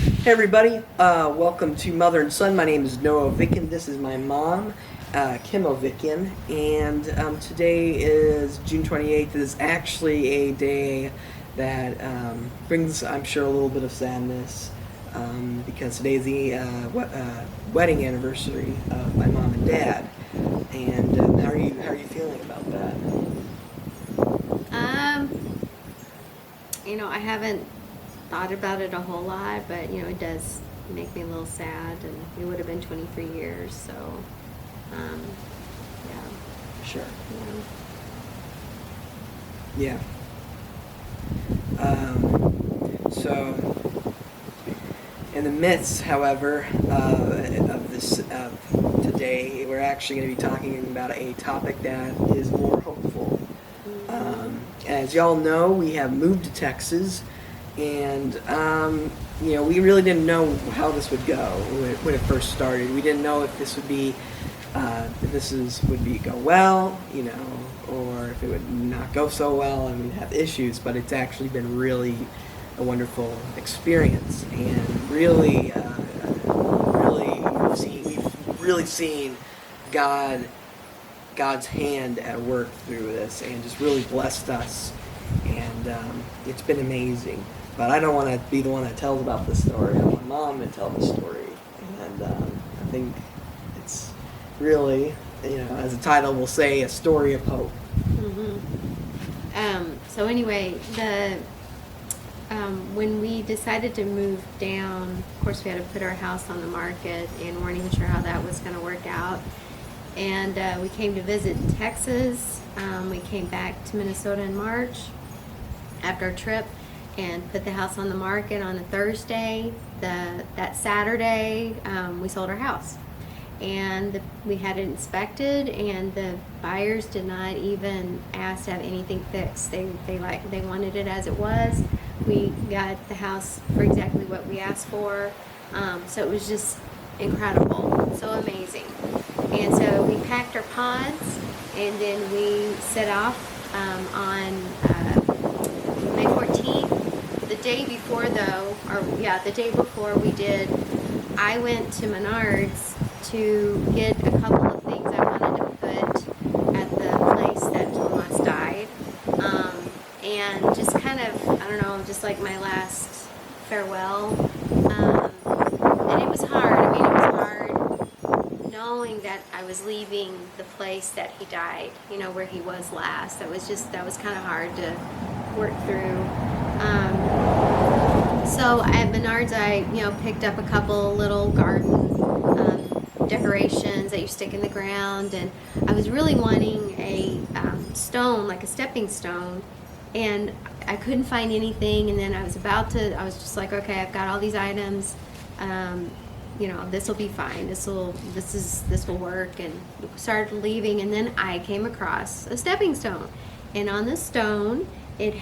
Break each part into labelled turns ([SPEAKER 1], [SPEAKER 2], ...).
[SPEAKER 1] Hey everybody, welcome to Mother and Son. My name is Noah Ovikin. This is my mom, Kim Ovikin, and today is June 28th. It is actually a day that brings, I'm sure, a little bit of sadness because today is the wedding anniversary of my mom and dad. And how are you feeling about that?
[SPEAKER 2] Um, I haven't thought about it a whole lot, but it does make me a little sad, and we would have been 23 years, so um,
[SPEAKER 1] Sure.
[SPEAKER 2] yeah.
[SPEAKER 1] Yeah. So, in the midst, however, of today, we're actually going to be talking about a topic that is more hopeful. As y'all know, we have moved to Texas, and we really didn't know how this would go when it first started. We didn't know if this would be go well, or if it would not go so well and we'd have issues. But it's actually been really a wonderful experience, and we've really seen God's hand at work through this, and just really blessed us, and it's been amazing. But I don't want to be the one that tells about the story. I want Mom to tell the story, and I think it's really, as the title will say, a story of hope.
[SPEAKER 2] So anyway, the when we decided to move down, of course we had to put our house on the market, and weren't even sure how that was going to work out. And we came to visit Texas. We came back to Minnesota in March after our trip, and put the house on the market on a Thursday. That Saturday, we sold our house, and we had it inspected, and the buyers did not even ask to have anything fixed. They wanted it as it was. We got the house for exactly what we asked for. So it was just incredible, so amazing. And so we packed our pods, and then we set off on May 14th. The day before, the day before we did, I went to Menards to get a couple of things I wanted to put at the place that Tomas died. And just kind of, I don't know, just like my last farewell. And it was hard. I mean, it was hard knowing that I was leaving the place that he died, where he was last. That was kind of hard to work through. So at Menards, I picked up a couple little garden decorations that you stick in the ground, and I was really wanting a stone, like a stepping stone, and I couldn't find anything. And then I was just like, okay, I've got all these items. This will be fine. This will work. And started leaving, and then I came across a stepping stone, and on the stone it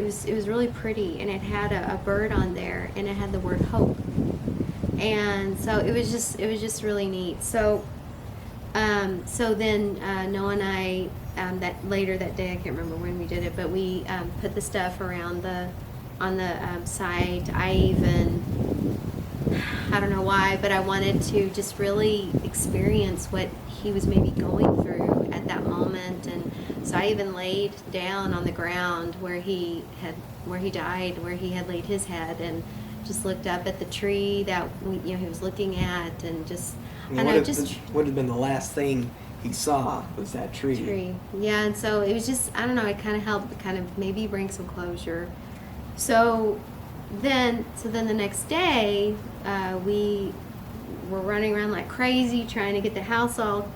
[SPEAKER 2] was really pretty, and it had a bird on there, and it had the word hope. And so it was just really neat. So then Noah and I, that later that day, I can't remember when we did it, but we put the stuff around on the site. I don't know why, but I wanted to just really experience what he was maybe going through at that moment. And so I even laid down on the ground where he died, where he had laid his head, and just looked up at the tree that he was looking at, and just
[SPEAKER 1] Would have been the last thing he saw was that tree.
[SPEAKER 2] Yeah. And so it was just, I don't know, it kind of helped maybe bring some closure. So then the next day, we were running around like crazy trying to get the house all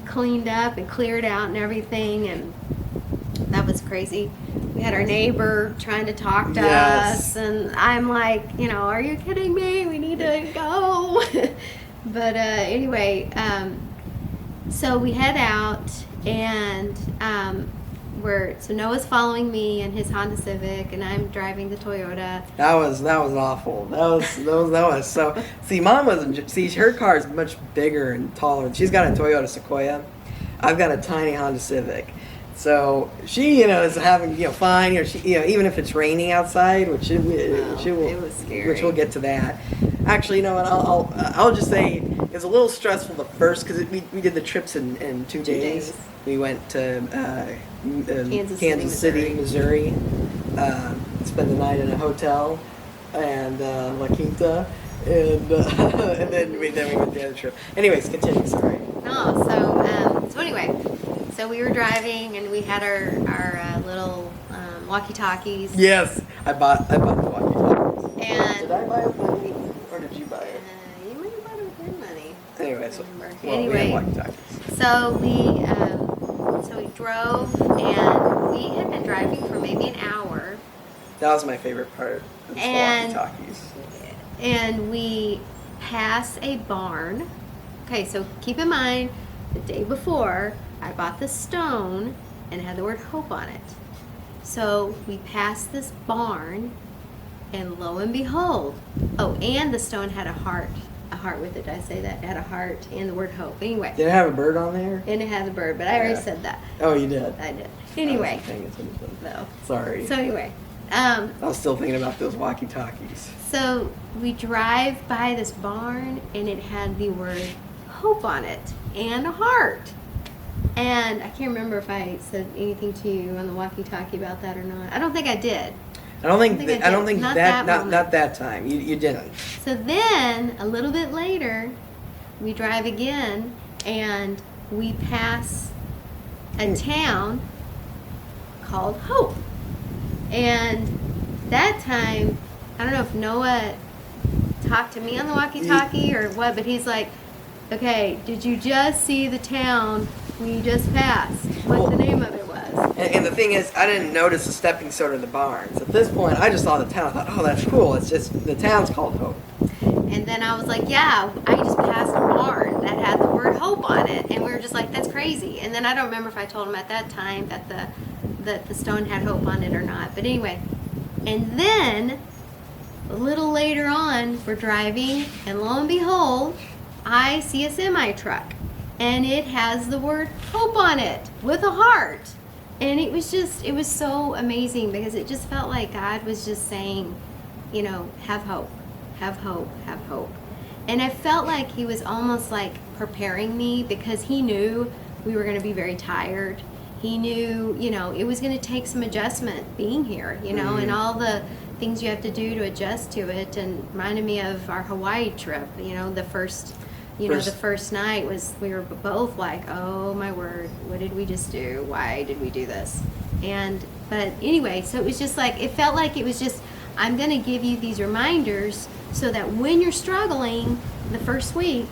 [SPEAKER 2] cleaned up and cleared out and everything, and that was crazy. We had our neighbor trying to talk to us, and I'm like, are you kidding me? We need to go. But anyway, so we head out, and so Noah's following me in his Honda Civic, and I'm driving the Toyota.
[SPEAKER 1] That was awful. That was so. See, Mom wasn't. See, her car is much bigger and taller. She's got a Toyota Sequoia. I've got a tiny Honda Civic. So she, is having, fine. She, even if it's raining outside, which it
[SPEAKER 2] was scary.
[SPEAKER 1] which we'll get to that. Actually, you know what? I'll just say it was a little stressful the first because we did the trips in 2 days. We went to Kansas City, Missouri. Spent the night in a hotel and La Quinta, and and then we went the other trip. Anyways, continue. Sorry.
[SPEAKER 2] No, so anyway, so we were driving and we had our little walkie-talkies.
[SPEAKER 1] Yes, I bought the walkie-talkies.
[SPEAKER 2] And
[SPEAKER 1] did I buy it with money or did you buy it?
[SPEAKER 2] You might have bought it with your money.
[SPEAKER 1] Anyway, so
[SPEAKER 2] Anyway,
[SPEAKER 1] we had walkie-talkies.
[SPEAKER 2] so we drove and we had been driving for maybe an hour.
[SPEAKER 1] That was my favorite part. Of the walkie-talkies.
[SPEAKER 2] And we pass a barn. Okay, so keep in mind, the day before, I bought the stone and it had the word hope on it. So we passed this barn, and lo and behold, and the stone had a heart with it. Did I say that? It had a heart and the word hope. Anyway.
[SPEAKER 1] Did it have a bird on there?
[SPEAKER 2] And it had a bird, but I already said that.
[SPEAKER 1] Oh, you did?
[SPEAKER 2] I did. Anyway.
[SPEAKER 1] I wasn't paying attention.
[SPEAKER 2] No.
[SPEAKER 1] Sorry.
[SPEAKER 2] So anyway.
[SPEAKER 1] I was still thinking about those walkie-talkies.
[SPEAKER 2] So we drive by this barn and it had the word hope on it and a heart. And I can't remember if I said anything to you on the walkie-talkie about that or not. I don't think I did.
[SPEAKER 1] I don't think
[SPEAKER 2] Not
[SPEAKER 1] that time. You didn't.
[SPEAKER 2] So then a little bit later, we drive again and we pass a town called Hope. And that time, I don't know if Noah talked to me on the walkie-talkie or what, but he's like, okay, did you just see the town we just passed? What the name of it was?
[SPEAKER 1] And the thing is, I didn't notice the stepping stone of the barns. At this point, I just saw the town. I thought, oh, that's cool. It's just, the town's called Hope.
[SPEAKER 2] And then I was like, yeah, I just passed a barn that had the word hope on it. And we were just like, that's crazy. And then I don't remember if I told him at that time that the stone had hope on it or not. But anyway, and then a little later on, we're driving, and lo and behold, I see a semi truck, and it has the word hope on it with a heart. And it was so amazing because it just felt like God was just saying, have hope, have hope, have hope. And I felt like he was almost like preparing me because he knew we were going to be very tired. He knew, it was going to take some adjustment being here, and all the things you have to do to adjust to it. And reminded me of our Hawaii trip, the first night we were both like, oh my word, what did we just do? Why did we do this? But anyway, so it was just like, it felt like it was just, I'm going to give you these reminders so that when you're struggling the first week,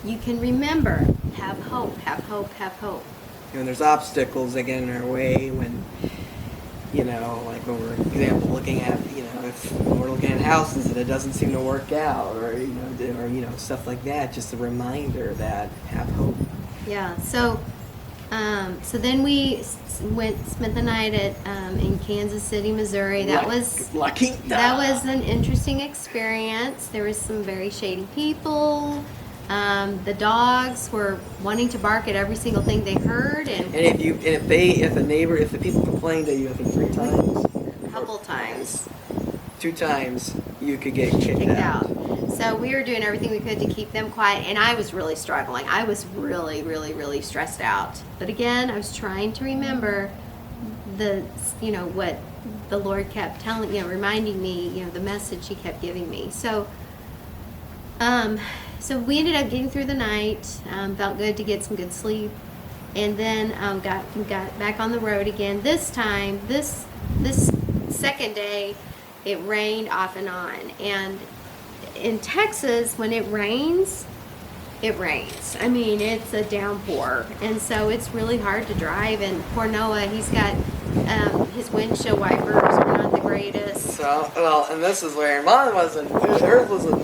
[SPEAKER 2] you can remember, have hope, have hope, have hope.
[SPEAKER 1] There's obstacles that get in our way when, like when we're, example, looking at, if we're looking at houses and it doesn't seem to work out, or stuff like that. Just a reminder that have hope.
[SPEAKER 2] Yeah. So then we spent the night in Kansas City, Missouri. That was an interesting experience. There was some very shady people. The dogs were wanting to bark at every single thing they heard, and
[SPEAKER 1] if the people complained to you, I think 3 times,
[SPEAKER 2] a couple times,
[SPEAKER 1] 2 times, you could get kicked out.
[SPEAKER 2] So we were doing everything we could to keep them quiet, and I was really struggling. I was really, really, really stressed out. But again, I was trying to remember what the Lord kept telling, reminding me, the message He kept giving me. So we ended up getting through the night. Felt good to get some good sleep, and then got back on the road again. This time, this second day, it rained off and on. And in Texas, when it rains. I mean, it's a downpour, and so it's really hard to drive. And poor Noah, he's got his windshield wipers are not the greatest.
[SPEAKER 1] So, and this is where mine wasn't. Hers wasn't.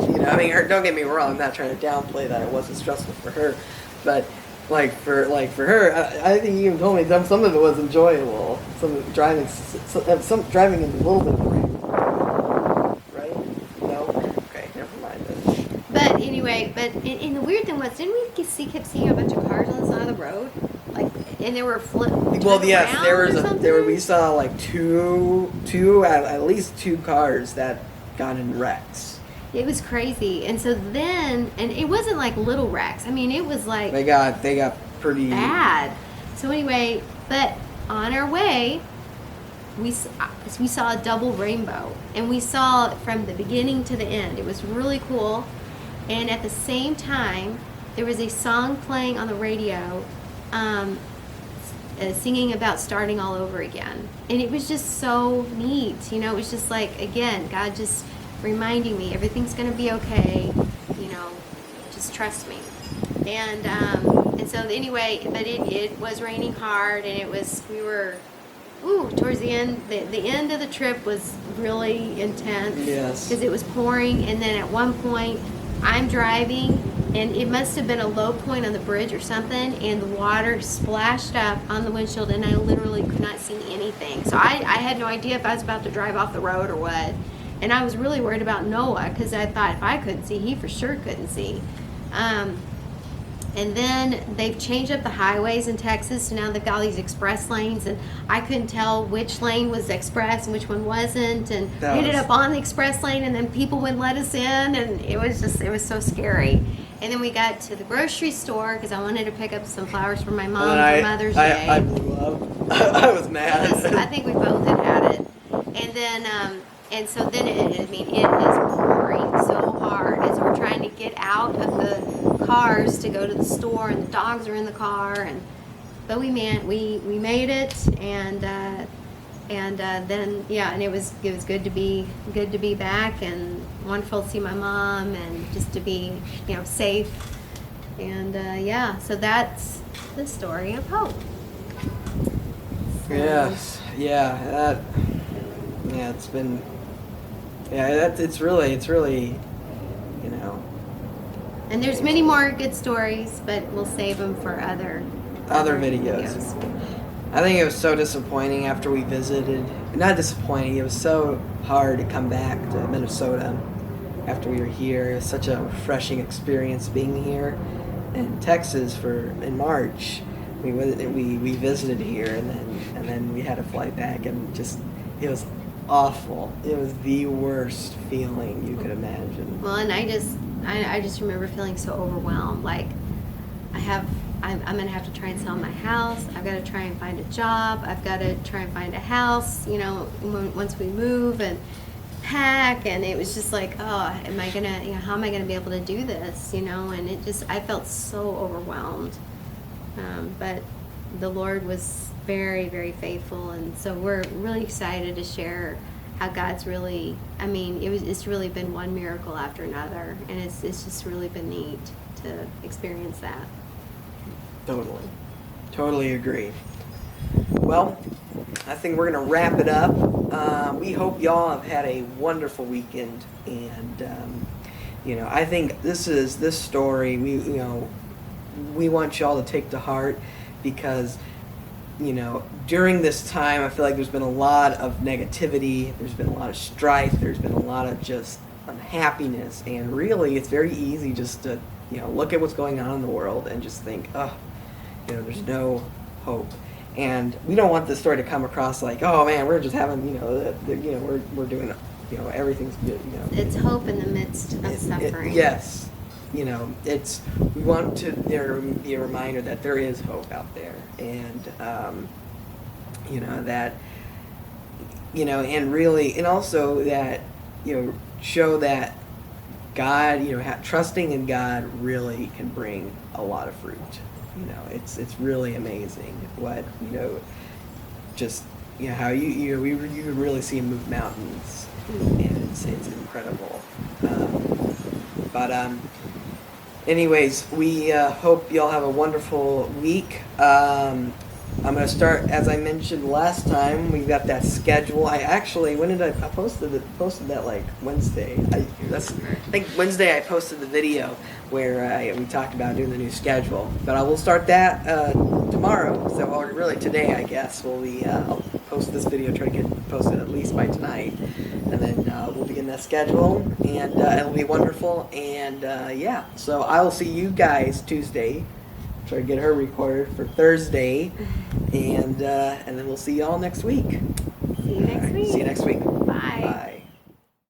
[SPEAKER 1] Don't get me wrong. I'm not trying to downplay that it wasn't stressful for her, but for her, I think you even told me some of it was enjoyable. Some driving in a little bit of rain. Right? No. Okay, never mind then.
[SPEAKER 2] But anyway, and the weird thing was, didn't we kept seeing a bunch of cars on the side of the road? and there were
[SPEAKER 1] Well, yes, we saw like at least two cars that got in wrecks.
[SPEAKER 2] It was crazy. And so then, and it wasn't like little wrecks. I mean, it was like
[SPEAKER 1] They got pretty
[SPEAKER 2] bad. So anyway, but on our way, we saw a double rainbow, and we saw it from the beginning to the end. It was really cool. And at the same time, there was a song playing on the radio, singing about starting all over again. And it was just so neat. You know, it was just like, again, God just reminding me everything's going to be okay. You know, just trust me. And so anyway, but it was raining hard, and we were towards the end. The end of the trip was really intense.
[SPEAKER 1] Yes.
[SPEAKER 2] Because it was pouring, and then at one point I'm driving, and it must have been a low point on the bridge or something, and the water splashed up on the windshield, and I literally could not see anything. So I had no idea if I was about to drive off the road or what. And I was really worried about Noah, because I thought if I couldn't see, he for sure couldn't see. And then they've changed up the highways in Texas, so now they've got all these express lanes, and I couldn't tell which lane was express and which one wasn't, and we ended up on the express lane, and then people wouldn't let us in, and it was so scary. And then we got to the grocery store, because I wanted to pick up some flowers for my mom for Mother's Day.
[SPEAKER 1] I blew up. I was mad.
[SPEAKER 2] I think we both had it. And then, and so then it is pouring so hard, and so we're trying to get out of the cars to go to the store, and the dogs are in the car, but we made it, and then and it was good to be back, and wonderful to see my mom, and just to be safe, and so that's the story of hope. So,
[SPEAKER 1] yes, it's been. Yeah, it's really,
[SPEAKER 2] And there's many more good stories, but we'll save them for other
[SPEAKER 1] videos. I think it was so disappointing after we visited. Not disappointing, it was so hard to come back to Minnesota after we were here. It was such a refreshing experience being here in Texas in March. We visited here, and then we had to fly back, and just it was awful. It was the worst feeling you could imagine.
[SPEAKER 2] Well, and I just remember feeling so overwhelmed. Like, I'm gonna have to try and sell my house. I've got to try and find a job. I've got to try and find a house. Once we move and pack, and it was just like, how am I gonna be able to do this? And I felt so overwhelmed. But the Lord was very, very faithful, and so we're really excited to share how God's really, it's really been one miracle after another, and it's just really been neat to experience that.
[SPEAKER 1] Totally agree. Well, I think we're gonna wrap it up. We hope y'all have had a wonderful weekend, and I think this story we want y'all to take to heart, because during this time, I feel like there's been a lot of negativity, there's been a lot of strife, there's been a lot of just unhappiness, and really it's very easy just to look at what's going on in the world and just think, there's no hope. And we don't want this story to come across like, oh man, we're just having, we're doing, everything's good,
[SPEAKER 2] It's hope in the midst of suffering.
[SPEAKER 1] Yes. We want to there be a reminder that there is hope out there, and that and really, and also that show that God, trusting in God really can bring a lot of fruit. It's really amazing what just how you really see him move mountains, and it's incredible. Anyways, we hope y'all have a wonderful week. I'm going to start, as I mentioned last time, we've got that schedule. I posted that like Wednesday. I think Wednesday I posted the video where we talked about doing the new schedule. But I will start that tomorrow, or really today, I guess. I'll post this video, try to get it posted at least by tonight. And then we'll begin that schedule, and it'll be wonderful. And so I will see you guys Tuesday try to get her recorded for Thursday, and then we'll see y'all next week.
[SPEAKER 2] See you next week.
[SPEAKER 1] See you next week.
[SPEAKER 2] Bye.
[SPEAKER 1] Bye.